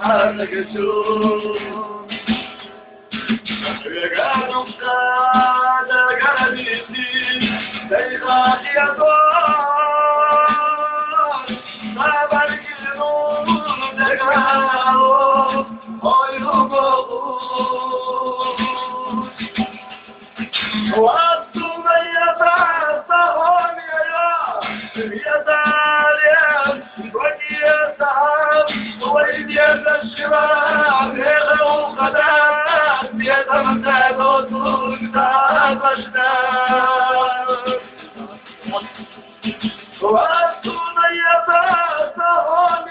حالك شوف رجعنا بسادة قلبي ليخاك يا طول صابرك النور دقاو وأنتم يتعصون يا داريان ويا سحاب ويا الشباب يغلو قدام يتمتع بوصول كتاب أشناب وأنتم يتعصون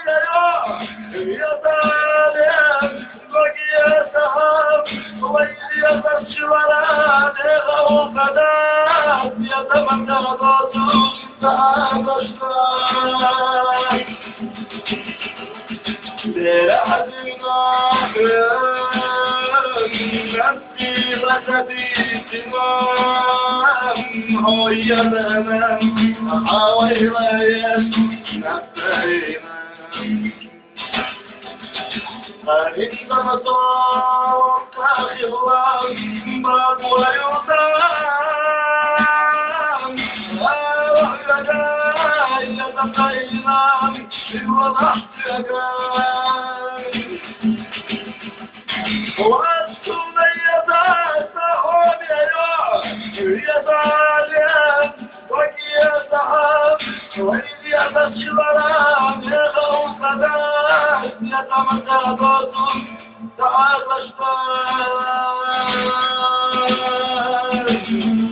يا داريان ويا سحاب ويا الشباب يغلو قدام يتمتع بوصول كتاب أشناب لرعد المعبد نفسي غسدي تمام هو يمام حاول نفسينا قريب مطاق أخوان باب ويوتام أوحدا يتقينا وضحت أجان وأنتم يتعسون يا طالب ويا سحاب ويا الشباب يا غوث قدام يتمتع بوصول تعال أشباب